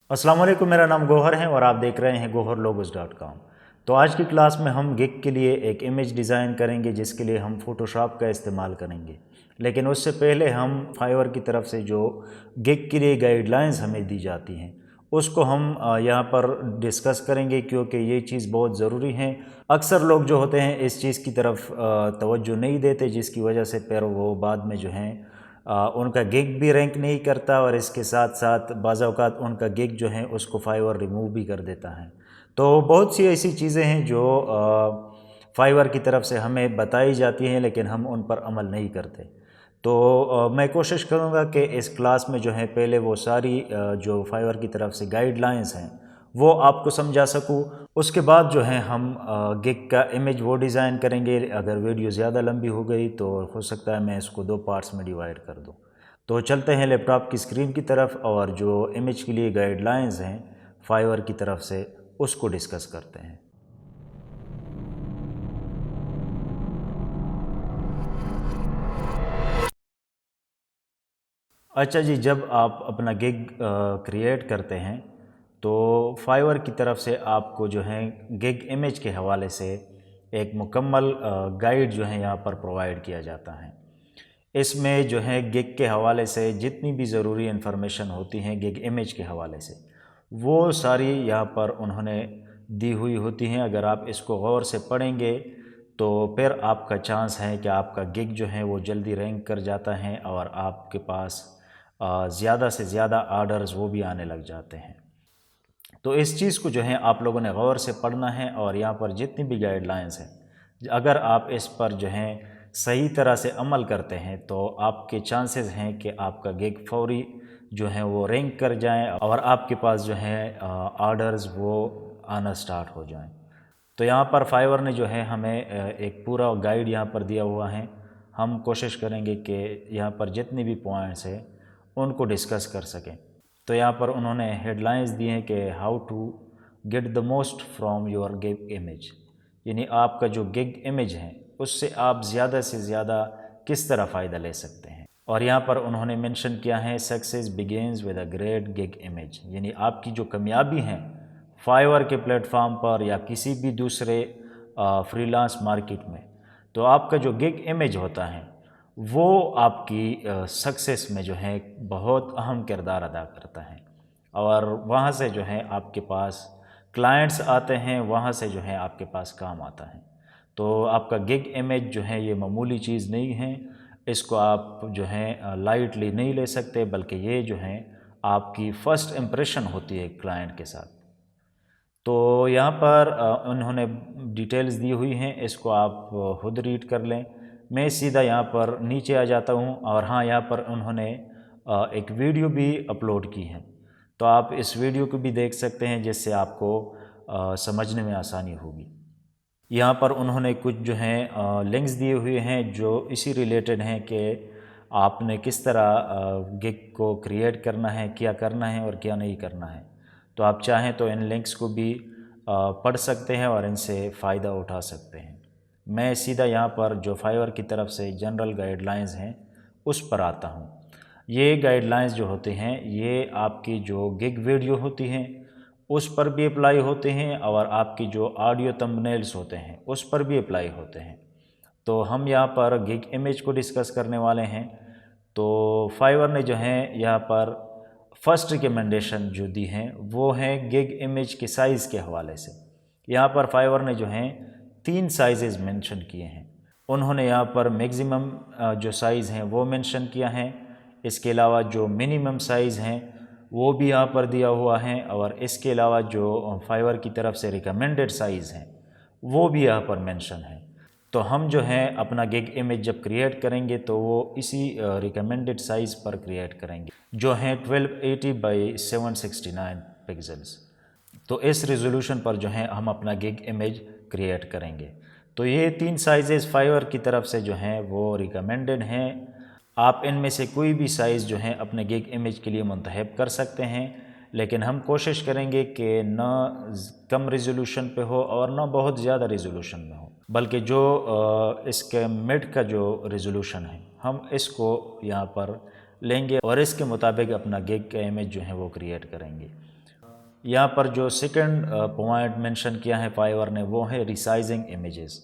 السلام علیکم، میرا نام گوہر ہے اور آپ دیکھ رہے ہیں goharlogos.com۔ تو آج کی کلاس میں ہم گگ کے لیے ایک امیج ڈیزائن کریں گے جس کے لیے ہم فوٹوشاپ کا استعمال کریں گے، لیکن اس سے پہلے ہم فائیور کی طرف سے جو گگ کے لیے گائیڈ لائنز ہمیں دی جاتی ہیں اس کو ہم یہاں پر ڈسکس کریں گے، کیونکہ یہ چیز بہت ضروری ہے۔ اکثر لوگ جو ہوتے ہیں اس چیز کی طرف توجہ نہیں دیتے، جس کی وجہ سے پھر وہ بعد میں جو ہیں ان کا گگ بھی رینک نہیں کرتا، اور اس کے ساتھ ساتھ بعض اوقات ان کا گگ جو ہے اس کو فائیور ریموو بھی کر دیتا ہے۔ تو بہت سی ایسی چیزیں ہیں جو فائیور کی طرف سے ہمیں بتائی جاتی ہیں لیکن ہم ان پر عمل نہیں کرتے۔ تو میں کوشش کروں گا کہ اس کلاس میں جو ہے پہلے وہ ساری جو فائیور کی طرف سے گائیڈ لائنز ہیں وہ آپ کو سمجھا سکوں۔ اس کے بعد جو ہے ہم گگ کا امیج وہ ڈیزائن کریں گے۔ اگر ویڈیو زیادہ لمبی ہو گئی تو ہو سکتا ہے میں اس کو 2 پارٹس میں ڈیوائیڈ کر دوں۔ تو چلتے ہیں لیپ ٹاپ کی اسکرین کی طرف اور جو امیج کے لیے گائیڈ لائنز ہیں فائیور کی طرف سے اس کو ڈسکس کرتے ہیں۔ اچھا جی، جب آپ اپنا گگ کریٹ کرتے ہیں تو فائیور کی طرف سے آپ کو جو ہے گگ امیج کے حوالے سے ایک مکمل گائیڈ جو ہے یہاں پر پرووائڈ کیا جاتا ہے۔ اس میں جو ہے گگ کے حوالے سے جتنی بھی ضروری انفارمیشن ہوتی ہیں گگ امیج کے حوالے سے وہ ساری یہاں پر انہوں نے دی ہوئی ہوتی ہیں۔ اگر آپ اس کو غور سے پڑھیں گے تو پھر آپ کا چانس ہے کہ آپ کا گگ جو ہے وہ جلدی رینک کر جاتا ہے اور آپ کے پاس زیادہ سے زیادہ آرڈرز وہ بھی آنے لگ جاتے ہیں۔ تو اس چیز کو جو ہے آپ لوگوں نے غور سے پڑھنا ہے، اور یہاں پر جتنی بھی گائیڈ لائنز ہیں اگر آپ اس پر جو ہیں صحیح طرح سے عمل کرتے ہیں تو آپ کے چانسز ہیں کہ آپ کا گگ فوری جو ہے وہ رینک کر جائیں اور آپ کے پاس جو ہے آرڈرز وہ آنا سٹارٹ ہو جائیں۔ تو یہاں پر فائیور نے جو ہے ہمیں ایک پورا گائیڈ یہاں پر دیا ہوا ہے۔ ہم کوشش کریں گے کہ یہاں پر جتنی بھی پوائنٹس ہیں ان کو ڈسکس کر سکیں۔ تو یہاں پر انہوں نے ہیڈ لائنز دی ہیں کہ how to get the most from your gig image, یعنی آپ کا جو گگ امیج ہے اس سے آپ زیادہ سے زیادہ کس طرح فائدہ لے سکتے ہیں۔ اور یہاں پر انہوں نے منشن کیا ہے success begins with a great gig image, یعنی آپ کی جو کامیابی ہیں فائیور کے پلیٹ فارم پر یا کسی بھی دوسرے فری لانس مارکیٹ میں، تو آپ کا جو گگ امیج ہوتا ہے وہ آپ کی سکسیس میں جو ہے بہت اہم کردار ادا کرتا ہے، اور وہاں سے جو ہے آپ کے پاس کلائنٹس آتے ہیں، وہاں سے جو ہے آپ کے پاس کام آتا ہے۔ تو آپ کا گگ امیج جو ہے یہ معمولی چیز نہیں ہے، اس کو آپ جو ہے لائٹلی نہیں لے سکتے، بلکہ یہ جو ہے آپ کی فرسٹ امپریشن ہوتی ہے کلائنٹ کے ساتھ۔ تو یہاں پر انہوں نے ڈیٹیلز دی ہوئی ہیں، اس کو آپ خود ریڈ کر لیں۔ میں سیدھا یہاں پر نیچے آ جاتا ہوں، اور ہاں یہاں پر انہوں نے ایک ویڈیو بھی اپلوڈ کی ہے، تو آپ اس ویڈیو کو بھی دیکھ سکتے ہیں جس سے آپ کو سمجھنے میں آسانی ہوگی۔ یہاں پر انہوں نے کچھ جو ہیں لنکس دیے ہوئے ہیں جو اسی ریلیٹڈ ہیں کہ آپ نے کس طرح گگ کو کریٹ کرنا ہے، کیا کرنا ہے اور کیا نہیں کرنا ہے۔ تو آپ چاہیں تو ان لنکس کو بھی پڑھ سکتے ہیں اور ان سے فائدہ اٹھا سکتے ہیں۔ میں سیدھا یہاں پر جو فائیور کی طرف سے جنرل گائیڈ لائنز ہیں اس پر آتا ہوں۔ یہ گائیڈ لائنز جو ہوتے ہیں یہ آپ کی جو گگ ویڈیو ہوتی ہیں اس پر بھی اپلائی ہوتے ہیں، اور آپ کی جو آڈیو تمبنیلز ہوتے ہیں اس پر بھی اپلائی ہوتے ہیں۔ تو ہم یہاں پر گگ امیج کو ڈسکس کرنے والے ہیں۔ تو فائیور نے جو ہے یہاں پر فرسٹ ریکمنڈیشن جو دی ہیں وہ ہیں گگ امیج کے سائز کے حوالے سے۔ یہاں پر فائیور نے جو ہیں 3 سائزز مینشن کیے ہیں۔ انہوں نے یہاں پر میگزیمم جو سائز ہیں وہ مینشن کیا ہے، اس کے علاوہ جو منیمم سائز ہیں وہ بھی یہاں پر دیا ہوا ہے، اور اس کے علاوہ جو فائیور کی طرف سے ریکمینڈڈ سائز ہیں وہ بھی یہاں پر مینشن ہے۔ تو ہم جو ہیں اپنا گگ امیج جب کریٹ کریں گے تو وہ اسی ریکمینڈڈ سائز پر کریٹ کریں گے جو ہیں 1280 بائی 769 پکسلز۔ تو اس ریزولوشن پر جو ہیں ہم اپنا گگ امیج کریٹ کریں گے۔ تو یہ 3 سائزز فائیور کی طرف سے جو ہیں وہ ریکمینڈڈ ہیں۔ آپ ان میں سے کوئی بھی سائز جو ہیں اپنے گگ امیج کے لیے منتخب کر سکتے ہیں، لیکن ہم کوشش کریں گے کہ نہ کم ریزولوشن پہ ہو اور نہ بہت زیادہ ریزولوشن میں ہو، بلکہ جو اس کے مڈ کا جو ریزولوشن ہے ہم اس کو یہاں پر لیں گے اور اس کے مطابق اپنا گگ کا امیج جو ہے وہ کریٹ کریں گے۔ یہاں پر جو سیکنڈ پوائنٹ منشن کیا ہے فائیور نے وہ ہے ریسائزنگ امیجز۔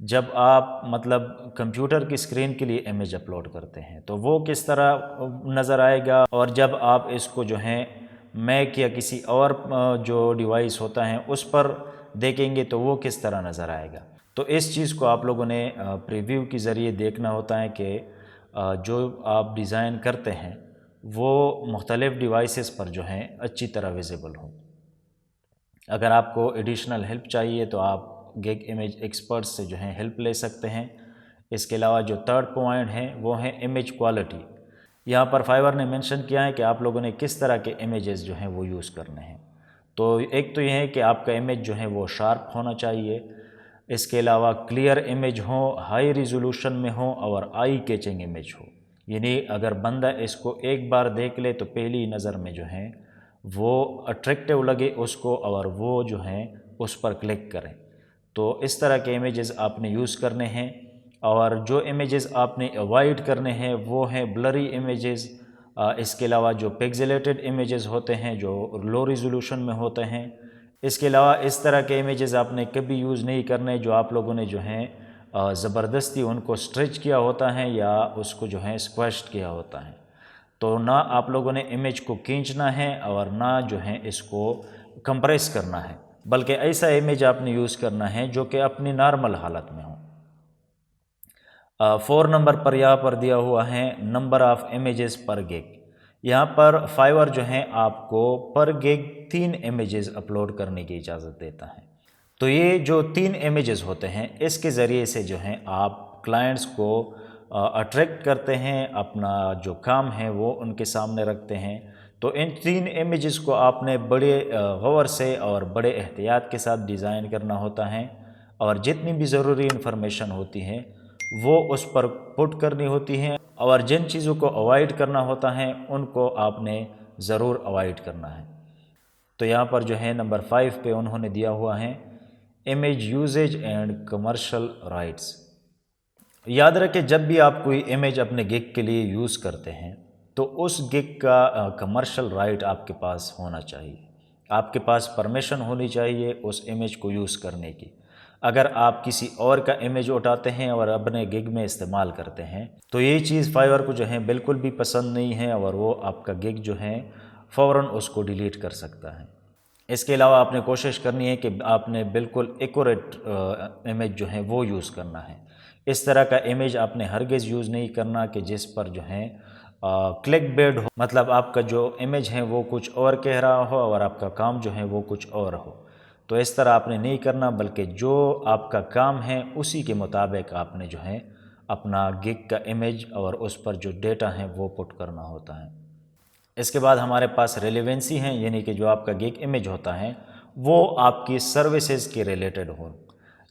جب آپ مطلب کمپیوٹر کی اسکرین کے لیے امیج اپلوڈ کرتے ہیں تو وہ کس طرح نظر آئے گا، اور جب آپ اس کو جو ہے میک یا کسی اور جو ڈیوائس ہوتا ہے اس پر دیکھیں گے تو وہ کس طرح نظر آئے گا۔ تو اس چیز کو آپ لوگوں نے پریویو کے ذریعے دیکھنا ہوتا ہے کہ جو آپ ڈیزائن کرتے ہیں وہ مختلف ڈیوائسز پر جو ہیں اچھی طرح ویزیبل ہوں۔ اگر آپ کو ایڈیشنل ہیلپ چاہیے تو آپ گیگ امیج ایکسپرٹ سے جو ہیں ہیلپ لے سکتے ہیں۔ اس کے علاوہ جو تھرڈ پوائنٹ ہے وہ ہے امیج کوالٹی۔ یہاں پر فائیور نے مینشن کیا ہے کہ آپ لوگوں نے کس طرح کے امیجز جو ہیں وہ یوز کرنے ہیں۔ تو ایک تو یہ ہے کہ آپ کا امیج جو ہے وہ شارپ ہونا چاہیے، اس کے علاوہ کلیئر امیج ہو، ہائی ریزولوشن میں ہو اور آئی کیچنگ امیج ہو، یعنی اگر بندہ اس کو ایک بار دیکھ لے تو پہلی نظر میں جو ہے وہ اٹریکٹیو لگے اس کو اور وہ جو ہیں اس پر کلک کریں۔ تو اس طرح کے امیجز آپ نے یوز کرنے ہیں، اور جو امیجز آپ نے اوائڈ کرنے ہیں وہ ہیں بلری امیجز، اس کے علاوہ جو پگزلیٹڈ امیجز ہوتے ہیں جو لو ریزولوشن میں ہوتے ہیں۔ اس کے علاوہ اس طرح کے امیجز آپ نے کبھی یوز نہیں کرنے جو آپ لوگوں نے جو ہیں زبردستی ان کو سٹریچ کیا ہوتا ہے یا اس کو جو ہے اسکویشڈ کیا ہوتا ہے۔ تو نہ آپ لوگوں نے امیج کو کھینچنا ہے اور نہ جو ہے اس کو کمپریس کرنا ہے، بلکہ ایسا امیج آپ نے یوز کرنا ہے جو کہ اپنی نارمل حالت میں ہو۔ 4 نمبر پر یہاں پر دیا ہوا ہے number of images per gig. یہاں پر فائیور جو ہے آپ کو پر گیگ 3 امیجز اپلوڈ کرنے کی اجازت دیتا ہے۔ تو یہ جو 3 امیجز ہوتے ہیں اس کے ذریعے سے جو ہیں آپ کلائنٹس کو اٹریکٹ کرتے ہیں، اپنا جو کام ہے وہ ان کے سامنے رکھتے ہیں۔ تو ان 3 امیجز کو آپ نے بڑے غور سے اور بڑے احتیاط کے ساتھ ڈیزائن کرنا ہوتا ہے، اور جتنی بھی ضروری انفارمیشن ہوتی ہیں وہ اس پر پٹ کرنی ہوتی ہیں، اور جن چیزوں کو اوائڈ کرنا ہوتا ہے ان کو آپ نے ضرور اوائڈ کرنا ہے۔ تو یہاں پر جو ہے نمبر 5 پہ انہوں نے دیا ہوا ہے image usage and commercial rights. یاد رکھیں جب بھی آپ کوئی امیج اپنے گگ کے لیے یوز کرتے ہیں تو اس گگ کا کمرشل رائٹ آپ کے پاس ہونا چاہیے، آپ کے پاس پرمیشن ہونی چاہیے اس امیج کو یوز کرنے کی۔ اگر آپ کسی اور کا امیج اٹھاتے ہیں اور اپنے گگ میں استعمال کرتے ہیں تو یہ چیز فائیور کو جو ہے بالکل بھی پسند نہیں ہے، اور وہ آپ کا گگ جو ہے فوراً اس کو ڈیلیٹ کر سکتا ہے۔ اس کے علاوہ آپ نے کوشش کرنی ہے کہ آپ نے بالکل ایکوریٹ امیج جو ہے وہ یوز کرنا ہے۔ اس طرح کا امیج آپ نے ہرگز یوز نہیں کرنا کہ جس پر جو ہے کلک بیڈ ہو، مطلب آپ کا جو امیج ہے وہ کچھ اور کہہ رہا ہو اور آپ کا کام جو ہے وہ کچھ اور ہو۔ تو اس طرح آپ نے نہیں کرنا، بلکہ جو آپ کا کام ہے اسی کے مطابق آپ نے جو ہے اپنا گگ کا امیج اور اس پر جو ڈیٹا ہے وہ پٹ کرنا ہوتا ہے۔ اس کے بعد ہمارے پاس ریلیونسی ہیں، یعنی کہ جو آپ کا گگ امیج ہوتا ہے وہ آپ کی سروسز کے ریلیٹڈ ہو۔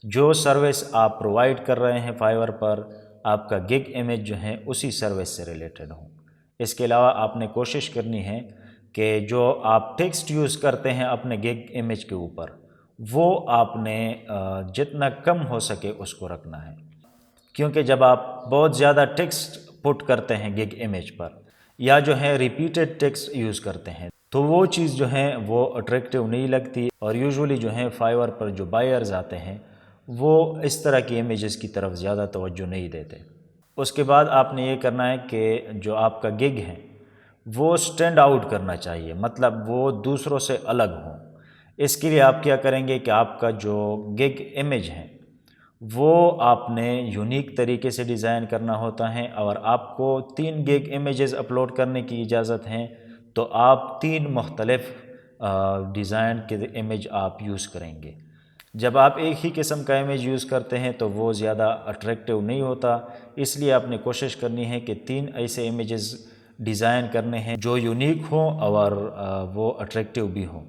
جو سروس آپ پرووائڈ کر رہے ہیں فائیور پر، آپ کا گگ امیج جو ہے اسی سروس سے ریلیٹڈ ہو۔ اس کے علاوہ آپ نے کوشش کرنی ہے کہ جو آپ ٹیکسٹ یوز کرتے ہیں اپنے گگ امیج کے اوپر وہ آپ نے جتنا کم ہو سکے اس کو رکھنا ہے، کیونکہ جب آپ بہت زیادہ ٹیکسٹ پٹ کرتے ہیں گگ امیج پر یا جو ہے ریپیٹڈ ٹیکسٹ یوز کرتے ہیں تو وہ چیز جو ہے وہ اٹریکٹیو نہیں لگتی، اور یوزولی جو ہے فائیور پر جو بائرز آتے ہیں وہ اس طرح کی امیجز کی طرف زیادہ توجہ نہیں دیتے۔ اس کے بعد آپ نے یہ کرنا ہے کہ جو آپ کا گگ ہے وہ سٹینڈ آؤٹ کرنا چاہیے، مطلب وہ دوسروں سے الگ ہوں۔ اس کے لیے آپ کیا کریں گے کہ آپ کا جو گگ امیج ہے وہ آپ نے یونیک طریقے سے ڈیزائن کرنا ہوتا ہے، اور آپ کو 3 گگ امیجز اپلوڈ کرنے کی اجازت ہے، تو آپ 3 مختلف ڈیزائن کے امیج آپ یوز کریں گے۔ جب آپ ایک ہی قسم کا امیج یوز کرتے ہیں تو وہ زیادہ اٹریکٹیو نہیں ہوتا، اس لیے آپ نے کوشش کرنی ہے کہ 3 ایسے امیجز ڈیزائن کرنے ہیں جو یونیک ہوں اور وہ اٹریکٹیو بھی ہوں۔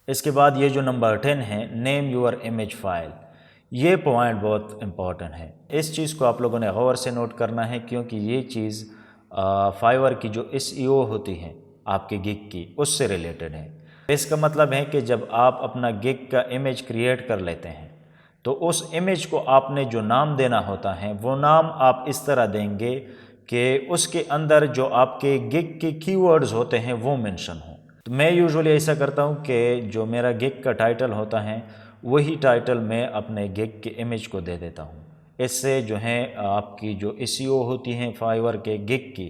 اس کے بعد یہ جو نمبر 10 ہے نیم یور امیج فائل، یہ پوائنٹ بہت امپورٹنٹ ہے۔ اس چیز کو آپ لوگوں نے غور سے نوٹ کرنا ہے، کیونکہ یہ چیز فائیور کی جو SEO ہوتی ہے آپ کے گگ کی اس سے ریلیٹڈ ہے۔ اس کا مطلب ہے کہ جب آپ اپنا گگ کا امیج کریٹ کر لیتے ہیں تو اس امیج کو آپ نے جو نام دینا ہوتا ہے وہ نام آپ اس طرح دیں گے کہ اس کے اندر جو آپ کے گگ کے کی ورڈز ہوتے ہیں وہ مینشن ہوں۔ تو میں یوزولی ایسا کرتا ہوں کہ جو میرا گگ کا ٹائٹل ہوتا ہے وہی ٹائٹل میں اپنے گگ کے امیج کو دے دیتا ہوں۔ اس سے جو ہے آپ کی جو SEO ہوتی ہیں فائیور کے گگ کی،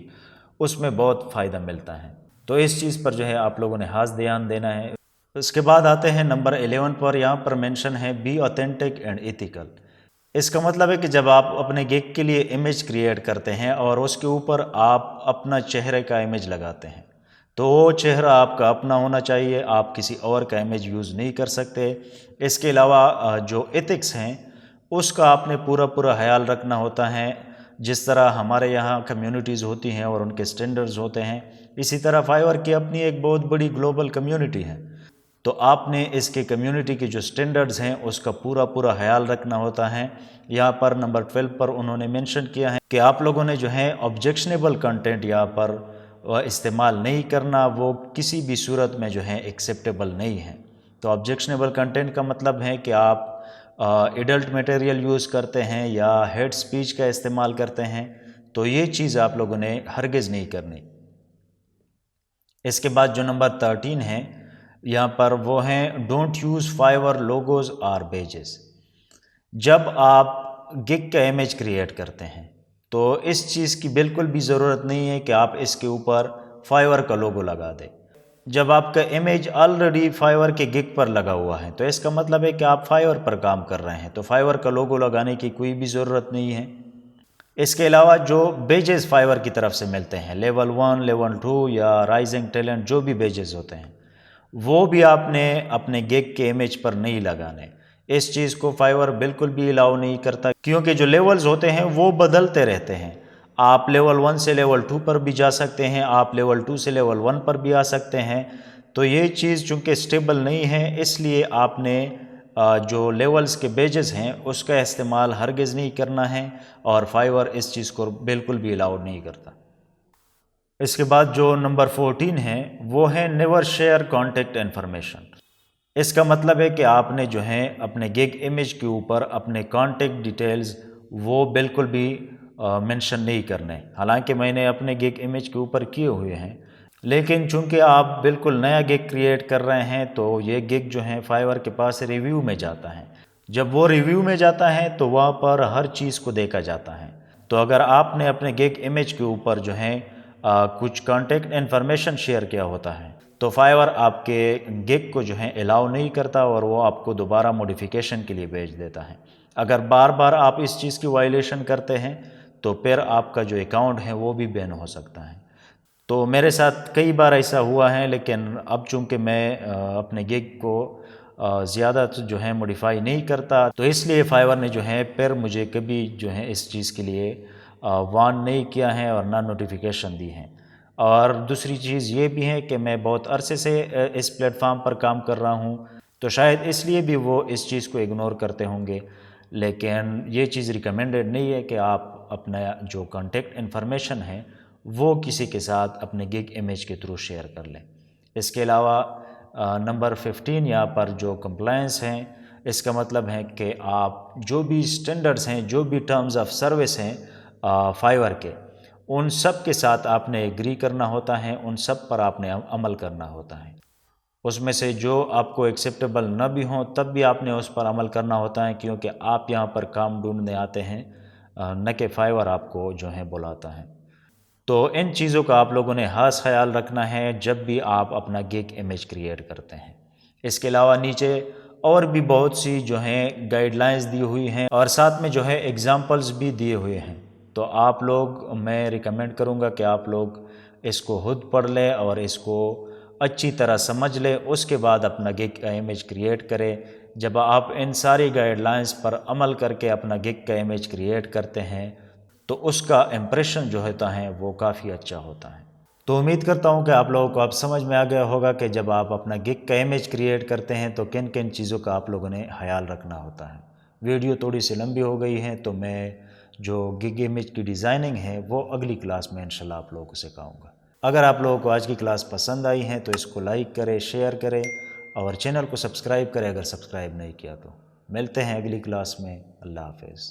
اس میں بہت فائدہ ملتا ہے۔ تو اس چیز پر جو ہے آپ لوگوں نے خاص دھیان دینا ہے۔ اس کے بعد آتے ہیں نمبر 11 پر، یہاں پر مینشن ہے بی آتھینٹک اینڈ ایتھیکل۔ اس کا مطلب ہے کہ جب آپ اپنے گگ کے لیے امیج کریٹ کرتے ہیں اور اس کے اوپر آپ اپنا چہرے کا امیج لگاتے ہیں تو وہ چہرہ آپ کا اپنا ہونا چاہیے، آپ کسی اور کا امیج یوز نہیں کر سکتے۔ اس کے علاوہ جو ایتھکس ہیں اس کا آپ نے پورا خیال رکھنا ہوتا ہے۔ جس طرح ہمارے یہاں کمیونٹیز ہوتی ہیں اور ان کے سٹینڈرڈز ہوتے ہیں، اسی طرح فائیور کی اپنی ایک بہت بڑی گلوبل کمیونٹی ہے، تو آپ نے اس کے کمیونٹی کے جو سٹینڈرڈز ہیں اس کا پورا خیال رکھنا ہوتا ہے۔ یہاں پر نمبر 12 پر انہوں نے مینشن کیا ہے کہ آپ لوگوں نے جو ہے آبجیکشنیبل کنٹینٹ یہاں پر استعمال نہیں کرنا، وہ کسی بھی صورت میں جو ہے ایکسیپٹیبل نہیں ہے۔ تو آبجیکشنیبل کنٹینٹ کا مطلب ہے کہ آپ ایڈلٹ میٹیریل یوز کرتے ہیں یا ہیٹ سپیچ کا استعمال کرتے ہیں، تو یہ چیز آپ لوگوں نے ہرگز نہیں کرنی۔ اس کے بعد جو نمبر 13 ہے یہاں پر وہ ہیں ڈونٹ یوز فائیور لوگوز اور بیجز۔ جب آپ گگ کا امیج کریٹ کرتے ہیں تو اس چیز کی بالکل بھی ضرورت نہیں ہے کہ آپ اس کے اوپر فائیور کا لوگو لگا دیں۔ جب آپ کا امیج آلریڈی فائیور کے گگ پر لگا ہوا ہے تو اس کا مطلب ہے کہ آپ فائیور پر کام کر رہے ہیں، تو فائیور کا لوگو لگانے کی کوئی بھی ضرورت نہیں ہے۔ اس کے علاوہ جو بیجز فائیور کی طرف سے ملتے ہیں، لیول 1 لیول 2 یا رائزنگ ٹیلنٹ، جو بھی بیجز ہوتے ہیں وہ بھی آپ نے اپنے گگ کے امیج پر نہیں لگانے۔ اس چیز کو فائیور بالکل بھی الاؤ نہیں کرتا، کیونکہ جو لیولز ہوتے ہیں وہ بدلتے رہتے ہیں۔ آپ لیول 1 سے لیول 2 پر بھی جا سکتے ہیں، آپ لیول 2 سے لیول 1 پر بھی آ سکتے ہیں۔ تو یہ چیز چونکہ اسٹیبل نہیں ہے، اس لیے آپ نے جو لیولز کے بیجز ہیں اس کا استعمال ہرگز نہیں کرنا ہے، اور فائیور اس چیز کو بالکل بھی الاؤ نہیں کرتا۔ اس کے بعد جو نمبر 14 ہے وہ ہے نیور شیئر کانٹیکٹ انفارمیشن۔ اس کا مطلب ہے کہ آپ نے جو ہے اپنے گگ امیج کے اوپر اپنے کانٹیکٹ ڈیٹیلز وہ بالکل بھی منشن نہیں کرنے۔ حالانکہ میں نے اپنے گگ امیج کے اوپر کیے ہوئے ہیں، لیکن چونکہ آپ بالکل نیا گگ کریٹ کر رہے ہیں تو یہ گگ جو ہے فائیور کے پاس ریویو میں جاتا ہے۔ جب وہ ریویو میں جاتا ہے تو وہاں پر ہر چیز کو دیکھا جاتا ہے۔ تو اگر آپ نے اپنے گگ امیج کے اوپر جو ہے کچھ کانٹیکٹ انفارمیشن شیئر کیا ہوتا ہے تو فائیور آپ کے گگ کو جو ہے الاؤ نہیں کرتا، اور وہ آپ کو دوبارہ موڈیفیکیشن کے لیے بھیج دیتا ہے۔ اگر بار بار آپ اس چیز کی وائلیشن کرتے ہیں تو پھر آپ کا جو اکاؤنٹ ہے وہ بھی بین ہو سکتا ہے۔ تو میرے ساتھ کئی بار ایسا ہوا ہے، لیکن اب چونکہ میں اپنے گگ کو زیادہ جو ہے موڈیفائی نہیں کرتا، تو اس لیے فائیور نے جو ہے پھر مجھے کبھی جو ہے اس چیز کے لیے وارن نہیں کیا ہے اور نہ نوٹیفیکیشن دی ہیں۔ اور دوسری چیز یہ بھی ہے کہ میں بہت عرصے سے اس پلیٹ فارم پر کام کر رہا ہوں، تو شاید اس لیے بھی وہ اس چیز کو اگنور کرتے ہوں گے، لیکن یہ چیز ریکمینڈڈ نہیں ہے کہ آپ اپنا جو کانٹیکٹ انفارمیشن ہے وہ کسی کے ساتھ اپنے گگ امیج کے تھرو شیئر کر لیں۔ اس کے علاوہ نمبر 15 یہاں پر جو کمپلائنس ہیں، اس کا مطلب ہے کہ آپ جو بھی سٹینڈرڈز ہیں، جو بھی ٹرمز آف سروس ہیں فائیور کے، ان سب کے ساتھ آپ نے ایگری کرنا ہوتا ہے، ان سب پر آپ نے عمل کرنا ہوتا ہے۔ اس میں سے جو آپ کو ایکسیپٹیبل نہ بھی ہوں تب بھی آپ نے اس پر عمل کرنا ہوتا ہے، کیونکہ آپ یہاں پر کام ڈھونڈنے آتے ہیں، نہ کہ فائیور آپ کو جو ہے بلاتا ہے۔ تو ان چیزوں کا آپ لوگوں نے خاص خیال رکھنا ہے جب بھی آپ اپنا گگ امیج کریٹ کرتے ہیں۔ اس کے علاوہ نیچے اور بھی بہت سی جو ہیں گائیڈ لائنز دی ہوئی ہیں، اور ساتھ میں جو ہے ایگزامپلز بھی دیے ہوئے ہیں۔ تو آپ لوگ، میں ریکمینڈ کروں گا کہ آپ لوگ اس کو خود پڑھ لیں اور اس کو اچھی طرح سمجھ لیں، اس کے بعد اپنا گگ کا امیج کریٹ کریں۔ جب آپ ان ساری گائیڈ لائنز پر عمل کر کے اپنا گگ کا امیج کریٹ کرتے ہیں تو اس کا امپریشن جو ہوتا ہے وہ کافی اچھا ہوتا ہے۔ تو امید کرتا ہوں کہ آپ لوگوں کو اب سمجھ میں آ گیا ہوگا کہ جب آپ اپنا گگ کا امیج کریٹ کرتے ہیں تو کن کن چیزوں کا آپ لوگوں نے خیال رکھنا ہوتا ہے۔ ویڈیو تھوڑی سی لمبی ہو گئی ہے، تو میں جو گگ امیج کی ڈیزائننگ ہے وہ اگلی کلاس میں انشاءاللہ آپ لوگوں کو سکھاؤں گا۔ اگر آپ لوگوں کو آج کی کلاس پسند آئی ہے تو اس کو لائک کریں، شیئر کریں، اور چینل کو سبسکرائب کریں اگر سبسکرائب نہیں کیا تو۔ ملتے ہیں اگلی کلاس میں۔ اللہ حافظ۔